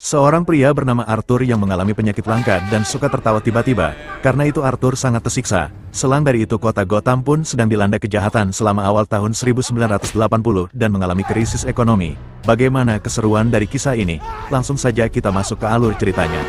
Seorang pria bernama Arthur yang mengalami penyakit langka dan suka tertawa tiba-tiba. Karena itu Arthur sangat tersiksa. Selang dari itu kota Gotham pun sedang dilanda kejahatan selama awal tahun 1980 dan mengalami krisis ekonomi. Bagaimana keseruan dari kisah ini? Langsung saja kita masuk ke alur ceritanya.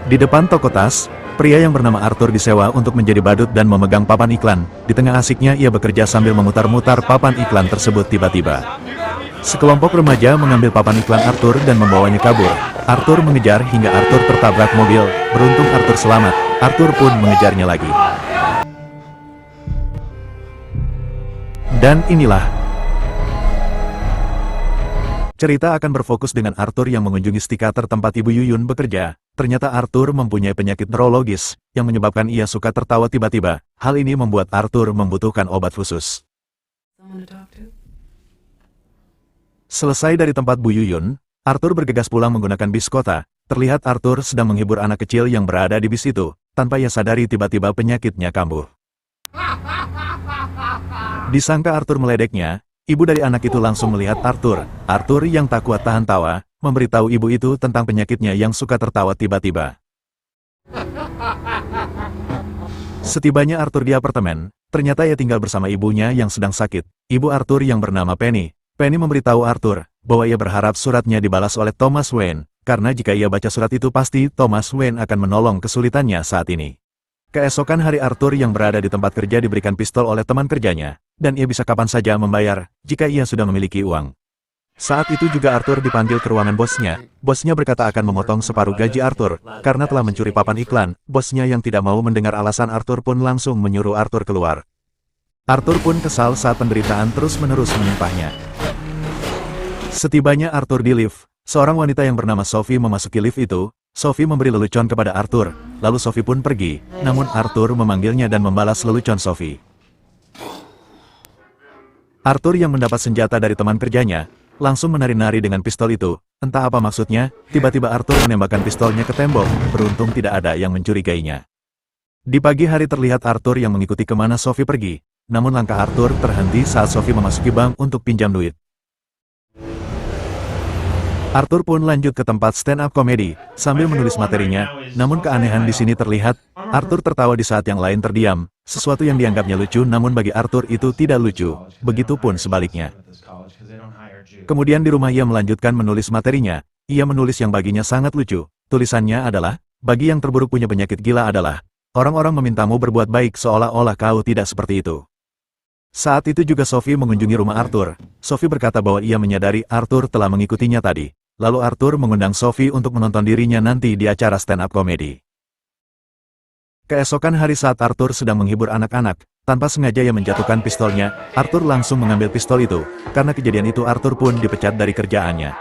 Di depan toko tas, pria yang bernama Arthur disewa untuk menjadi badut dan memegang papan iklan. Di tengah asiknya ia bekerja sambil memutar-mutar papan iklan tersebut tiba-tiba. Sekelompok remaja mengambil papan iklan Arthur dan membawanya kabur. Arthur mengejar hingga Arthur tertabrak mobil. Beruntung Arthur selamat. Arthur pun mengejarnya lagi. Dan inilah cerita akan berfokus dengan Arthur yang mengunjungi psikiater tempat Ibu Yuyun bekerja. Ternyata Arthur mempunyai penyakit neurologis, yang menyebabkan ia suka tertawa tiba-tiba. Hal ini membuat Arthur membutuhkan obat khusus. Selesai dari tempat Bu Yuyun, Arthur bergegas pulang menggunakan bis kota. Terlihat Arthur sedang menghibur anak kecil yang berada di bis itu. Tanpa ia sadari tiba-tiba penyakitnya kambuh. Disangka Arthur meledeknya, ibu dari anak itu langsung melihat Arthur. Arthur yang tak kuat tahan tawa, memberitahu ibu itu tentang penyakitnya yang suka tertawa tiba-tiba. Setibanya Arthur di apartemen, ternyata ia tinggal bersama ibunya yang sedang sakit. Ibu Arthur yang bernama Penny. Penny memberitahu Arthur bahwa ia berharap suratnya dibalas oleh Thomas Wayne, karena jika ia baca surat itu pasti Thomas Wayne akan menolong kesulitannya saat ini. Keesokan hari Arthur yang berada di tempat kerja diberikan pistol oleh teman kerjanya, dan ia bisa kapan saja membayar jika ia sudah memiliki uang. Saat itu juga Arthur dipanggil ke ruangan bosnya. Bosnya berkata akan memotong separuh gaji Arthur, karena telah mencuri papan iklan. Bosnya yang tidak mau mendengar alasan Arthur pun langsung menyuruh Arthur keluar. Arthur pun kesal saat penderitaan terus-menerus menimpahnya. Setibanya Arthur di lift, seorang wanita yang bernama Sophie memasuki lift itu. Sophie memberi lelucon kepada Arthur, lalu Sophie pun pergi. Namun Arthur memanggilnya dan membalas lelucon Sophie. Arthur yang mendapat senjata dari teman kerjanya, langsung menari-nari dengan pistol itu. Entah apa maksudnya, tiba-tiba Arthur menembakkan pistolnya ke tembok. Beruntung tidak ada yang mencurigainya. Di pagi hari terlihat Arthur yang mengikuti kemana Sophie pergi. Namun langkah Arthur terhenti saat Sophie memasuki bank untuk pinjam duit. Arthur pun lanjut ke tempat stand-up komedi, sambil menulis materinya. Namun keanehan di sini terlihat, Arthur tertawa di saat yang lain terdiam. Sesuatu yang dianggapnya lucu namun bagi Arthur itu tidak lucu. Begitupun sebaliknya. Kemudian di rumah ia melanjutkan menulis materinya. Ia menulis yang baginya sangat lucu. Tulisannya adalah, bagi yang terburuk punya penyakit gila adalah, orang-orang memintamu berbuat baik seolah-olah kau tidak seperti itu. Saat itu juga Sophie mengunjungi rumah Arthur. Sophie berkata bahwa ia menyadari Arthur telah mengikutinya tadi. Lalu Arthur mengundang Sophie untuk menonton dirinya nanti di acara stand-up komedi. Keesokan hari saat Arthur sedang menghibur anak-anak, tanpa sengaja ia menjatuhkan pistolnya. Arthur langsung mengambil pistol itu. Karena kejadian itu Arthur pun dipecat dari kerjaannya.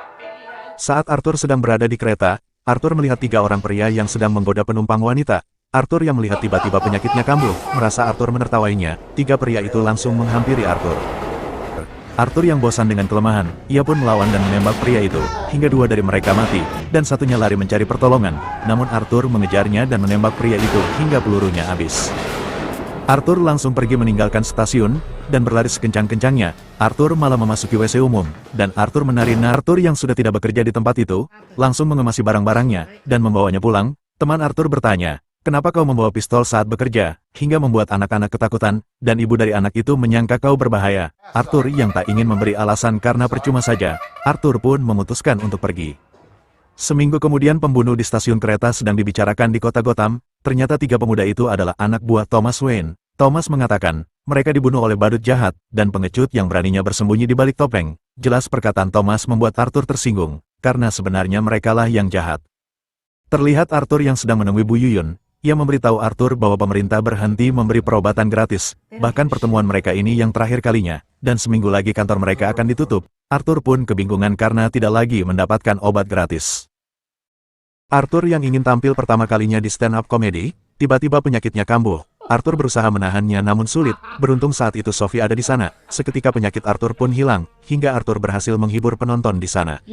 Saat Arthur sedang berada di kereta, Arthur melihat 3 orang pria yang sedang menggoda penumpang wanita. Arthur yang melihat tiba-tiba penyakitnya kambuh, merasa Arthur menertawainya. 3 pria itu langsung menghampiri Arthur. Arthur yang bosan dengan kelemahan, ia pun melawan dan menembak pria itu, hingga 2 dari mereka mati, dan satunya lari mencari pertolongan. Namun Arthur mengejarnya dan menembak pria itu hingga pelurunya habis. Arthur langsung pergi meninggalkan stasiun, dan berlari sekencang-kencangnya. Arthur malah memasuki WC umum, dan Arthur menari-nari. Arthur yang sudah tidak bekerja di tempat itu, langsung mengemasi barang-barangnya, dan membawanya pulang. Teman Arthur bertanya, kenapa kau membawa pistol saat bekerja, hingga membuat anak-anak ketakutan, dan ibu dari anak itu menyangka kau berbahaya. Arthur yang tak ingin memberi alasan karena percuma saja, Arthur pun memutuskan untuk pergi. Seminggu kemudian pembunuh di stasiun kereta sedang dibicarakan di kota Gotham. Ternyata 3 pemuda itu adalah anak buah Thomas Wayne. Thomas mengatakan, mereka dibunuh oleh badut jahat, dan pengecut yang beraninya bersembunyi di balik topeng. Jelas perkataan Thomas membuat Arthur tersinggung, karena sebenarnya merekalah yang jahat. Terlihat Arthur yang sedang menemui Bu Yuyun. Ia memberitahu Arthur bahwa pemerintah berhenti memberi perobatan gratis, bahkan pertemuan mereka ini yang terakhir kalinya, dan seminggu lagi kantor mereka akan ditutup. Arthur pun kebingungan karena tidak lagi mendapatkan obat gratis. Arthur yang ingin tampil pertama kalinya di stand-up komedi, tiba-tiba penyakitnya kambuh. Arthur berusaha menahannya namun sulit. Beruntung saat itu Sophie ada di sana. Seketika penyakit Arthur pun hilang, hingga Arthur berhasil menghibur penonton di sana.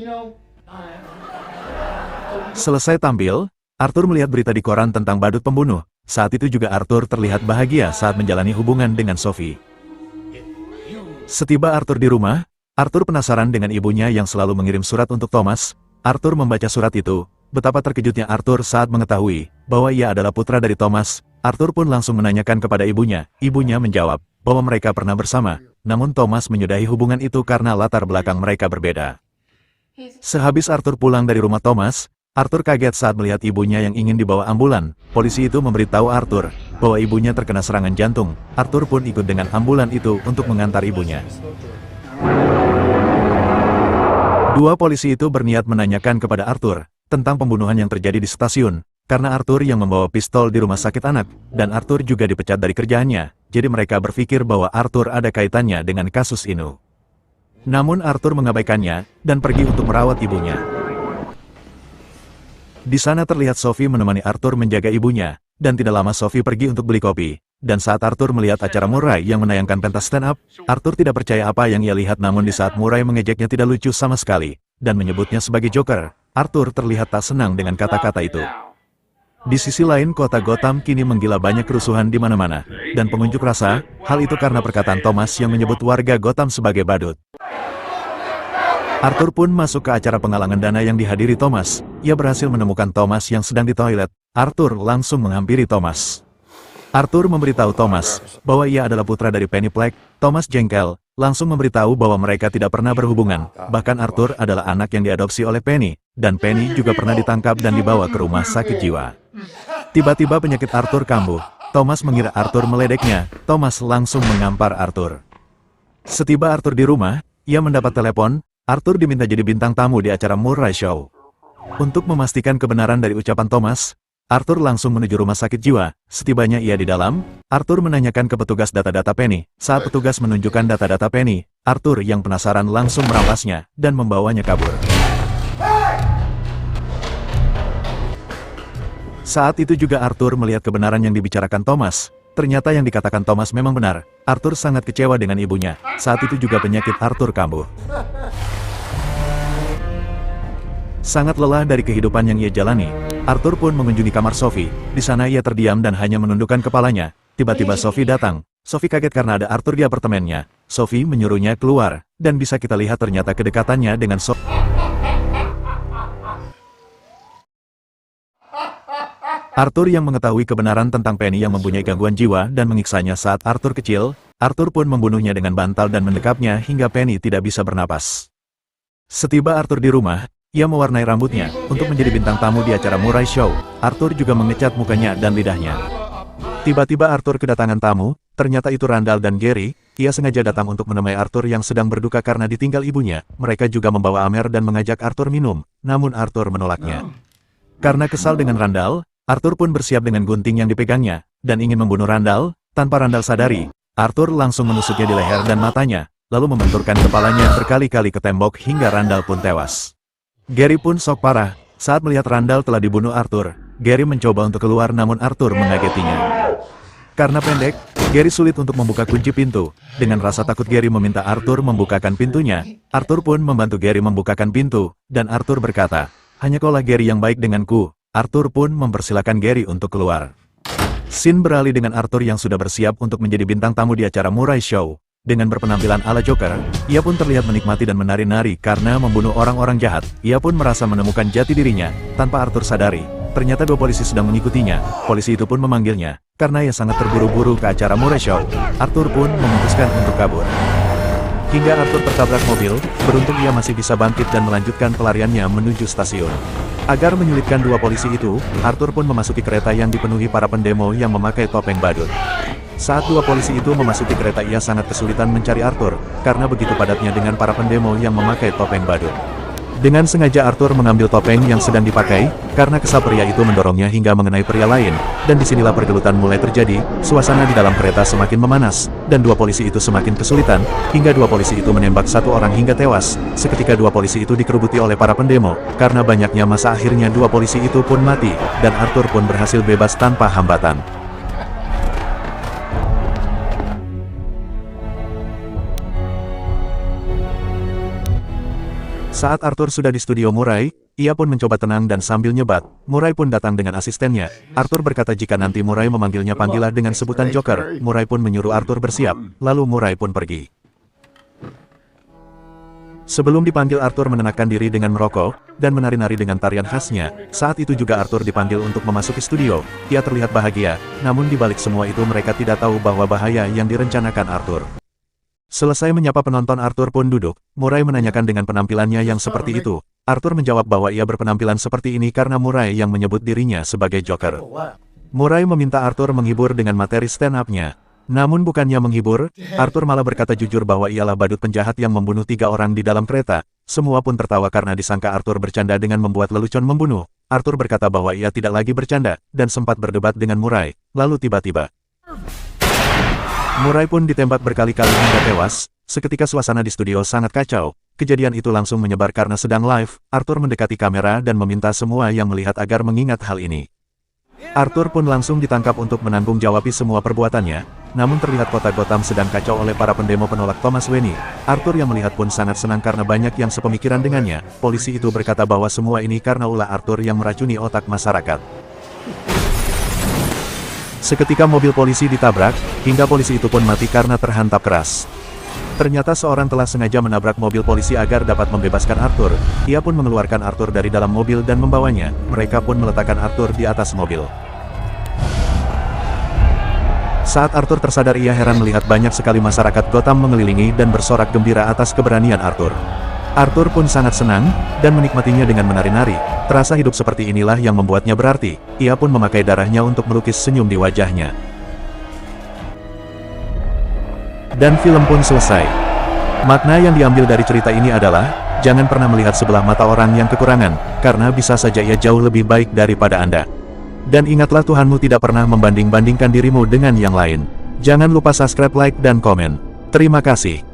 Selesai tampil, Arthur melihat berita di koran tentang badut pembunuh. Saat itu juga Arthur terlihat bahagia saat menjalani hubungan dengan Sophie. Setiba Arthur di rumah, Arthur penasaran dengan ibunya yang selalu mengirim surat untuk Thomas. Arthur membaca surat itu. Betapa terkejutnya Arthur saat mengetahui bahwa ia adalah putra dari Thomas. Arthur pun langsung menanyakan kepada ibunya. Ibunya menjawab bahwa mereka pernah bersama. Namun Thomas menyudahi hubungan itu karena latar belakang mereka berbeda. Sehabis Arthur pulang dari rumah Thomas, Arthur kaget saat melihat ibunya yang ingin dibawa ambulan. Polisi itu memberitahu Arthur bahwa ibunya terkena serangan jantung. Arthur pun ikut dengan ambulan itu untuk mengantar ibunya. Dua polisi itu berniat menanyakan kepada Arthur tentang pembunuhan yang terjadi di stasiun, karena Arthur yang membawa pistol di rumah sakit anak, dan Arthur juga dipecat dari kerjaannya, jadi mereka berpikir bahwa Arthur ada kaitannya dengan kasus ini. Namun Arthur mengabaikannya, dan pergi untuk merawat ibunya. Di sana terlihat Sophie menemani Arthur menjaga ibunya, dan tidak lama Sophie pergi untuk beli kopi. Dan saat Arthur melihat acara Murray yang menayangkan pentas stand-up, Arthur tidak percaya apa yang ia lihat, namun di saat Murray mengejeknya tidak lucu sama sekali, dan menyebutnya sebagai Joker, Arthur terlihat tak senang dengan kata-kata itu. Di sisi lain kota Gotham kini menggila, banyak kerusuhan di mana-mana, dan pengunjuk rasa, hal itu karena perkataan Thomas yang menyebut warga Gotham sebagai badut. Arthur pun masuk ke acara penggalangan dana yang dihadiri Thomas. Ia berhasil menemukan Thomas yang sedang di toilet. Arthur langsung menghampiri Thomas. Arthur memberitahu Thomas bahwa ia adalah putra dari Penny Black. Thomas jengkel, langsung memberitahu bahwa mereka tidak pernah berhubungan. Bahkan Arthur adalah anak yang diadopsi oleh Penny, dan Penny juga pernah ditangkap dan dibawa ke rumah sakit jiwa. Tiba-tiba penyakit Arthur kambuh. Thomas mengira Arthur meledeknya. Thomas langsung mengampar Arthur. Setiba Arthur di rumah, ia mendapat telepon. Arthur diminta jadi bintang tamu di acara Murray Show. Untuk memastikan kebenaran dari ucapan Thomas, Arthur langsung menuju rumah sakit jiwa. Setibanya ia di dalam, Arthur menanyakan ke petugas data-data Penny. Saat petugas menunjukkan data-data Penny, Arthur yang penasaran langsung merampasnya dan membawanya kabur. Saat itu juga Arthur melihat kebenaran yang dibicarakan Thomas. Ternyata yang dikatakan Thomas memang benar. Arthur sangat kecewa dengan ibunya. Saat itu juga penyakit Arthur kambuh. Sangat lelah dari kehidupan yang ia jalani, Arthur pun mengunjungi kamar Sophie. Di sana ia terdiam dan hanya menundukkan kepalanya. Tiba-tiba Sophie datang. Sophie kaget karena ada Arthur di apartemennya. Sophie menyuruhnya keluar, dan bisa kita lihat ternyata kedekatannya dengan Sophie. Arthur yang mengetahui kebenaran tentang Penny yang mempunyai gangguan jiwa dan mengiksanya saat Arthur kecil, Arthur pun membunuhnya dengan bantal dan mendekapnya hingga Penny tidak bisa bernapas. Setiba Arthur di rumah, ia mewarnai rambutnya untuk menjadi bintang tamu di acara Murray Show. Arthur juga mengecat mukanya dan lidahnya. Tiba-tiba Arthur kedatangan tamu, ternyata itu Randall dan Gary. Ia sengaja datang untuk menemui Arthur yang sedang berduka karena ditinggal ibunya. Mereka juga membawa Amer dan mengajak Arthur minum, namun Arthur menolaknya. Karena kesal dengan Randall, Arthur pun bersiap dengan gunting yang dipegangnya, dan ingin membunuh Randall. Tanpa Randall sadari, Arthur langsung menusuknya di leher dan matanya, lalu membenturkan kepalanya berkali-kali ke tembok hingga Randall pun tewas. Gary pun shock parah. Saat melihat Randall telah dibunuh Arthur, Gary mencoba untuk keluar namun Arthur mengagetinya. Karena pendek, Gary sulit untuk membuka kunci pintu. Dengan rasa takut Gary meminta Arthur membukakan pintunya. Arthur pun membantu Gary membukakan pintu, dan Arthur berkata, "Hanya kaulah Gary yang baik denganku." Arthur pun mempersilakan Gary untuk keluar. Scene beralih dengan Arthur yang sudah bersiap untuk menjadi bintang tamu di acara Murray Show. Dengan berpenampilan ala Joker, ia pun terlihat menikmati dan menari-nari karena membunuh orang-orang jahat. Ia pun merasa menemukan jati dirinya, tanpa Arthur sadari. Ternyata dua polisi sedang mengikutinya. Polisi itu pun memanggilnya. Karena ia sangat terburu-buru ke acara Murray Show, Arthur pun memutuskan untuk kabur. Hingga Arthur tertabrak mobil, beruntung ia masih bisa bangkit dan melanjutkan pelariannya menuju stasiun. Agar menyulitkan dua polisi itu, Arthur pun memasuki kereta yang dipenuhi para pendemo yang memakai topeng badut. Saat dua polisi itu memasuki kereta, ia sangat kesulitan mencari Arthur, karena begitu padatnya dengan para pendemo yang memakai topeng badut. Dengan sengaja Arthur mengambil topeng yang sedang dipakai, karena kesal pria itu mendorongnya hingga mengenai pria lain, dan disinilah pergelutan mulai terjadi. Suasana di dalam kereta semakin memanas, dan dua polisi itu semakin kesulitan, hingga dua polisi itu menembak satu orang hingga tewas. Seketika dua polisi itu dikerubuti oleh para pendemo, karena banyaknya massa akhirnya dua polisi itu pun mati, dan Arthur pun berhasil bebas tanpa hambatan. Saat Arthur sudah di studio Murray, ia pun mencoba tenang dan sambil nyebat. Murray pun datang dengan asistennya. Arthur berkata jika nanti Murray memanggilnya, panggillah dengan sebutan Joker. Murray pun menyuruh Arthur bersiap, lalu Murray pun pergi. Sebelum dipanggil, Arthur menenangkan diri dengan merokok, dan menari-nari dengan tarian khasnya. Saat itu juga Arthur dipanggil untuk memasuki studio. Ia terlihat bahagia, namun di balik semua itu mereka tidak tahu bahwa bahaya yang direncanakan Arthur. Selesai menyapa penonton, Arthur pun duduk. Murray menanyakan dengan penampilannya yang seperti itu. Arthur menjawab bahwa ia berpenampilan seperti ini karena Murray yang menyebut dirinya sebagai Joker. Murray meminta Arthur menghibur dengan materi stand-up-nya. Namun bukannya menghibur, Arthur malah berkata jujur bahwa ialah badut penjahat yang membunuh 3 orang di dalam kereta. Semua pun tertawa karena disangka Arthur bercanda dengan membuat lelucon membunuh. Arthur berkata bahwa ia tidak lagi bercanda, dan sempat berdebat dengan Murray. Lalu tiba-tiba, Murray pun ditembak berkali-kali hingga tewas. Seketika suasana di studio sangat kacau. Kejadian itu langsung menyebar karena sedang live. Arthur mendekati kamera dan meminta semua yang melihat agar mengingat hal ini. Arthur pun langsung ditangkap untuk menanggung jawabi semua perbuatannya. Namun terlihat kota Gotham sedang kacau oleh para pendemo penolak Thomas Wayne. Arthur yang melihat pun sangat senang karena banyak yang sepemikiran dengannya. Polisi itu berkata bahwa semua ini karena ulah Arthur yang meracuni otak masyarakat. Seketika mobil polisi ditabrak, hingga polisi itu pun mati karena terhantam keras. Ternyata seorang telah sengaja menabrak mobil polisi agar dapat membebaskan Arthur. Ia pun mengeluarkan Arthur dari dalam mobil dan membawanya. Mereka pun meletakkan Arthur di atas mobil. Saat Arthur tersadar, ia heran melihat banyak sekali masyarakat Gotham mengelilingi dan bersorak gembira atas keberanian Arthur. Arthur pun sangat senang, dan menikmatinya dengan menari-nari. Terasa hidup seperti inilah yang membuatnya berarti. Ia pun memakai darahnya untuk melukis senyum di wajahnya. Dan film pun selesai. Makna yang diambil dari cerita ini adalah, jangan pernah melihat sebelah mata orang yang kekurangan, karena bisa saja ia jauh lebih baik daripada Anda. Dan ingatlah, Tuhanmu tidak pernah membanding-bandingkan dirimu dengan yang lain. Jangan lupa subscribe, like, dan komen. Terima kasih.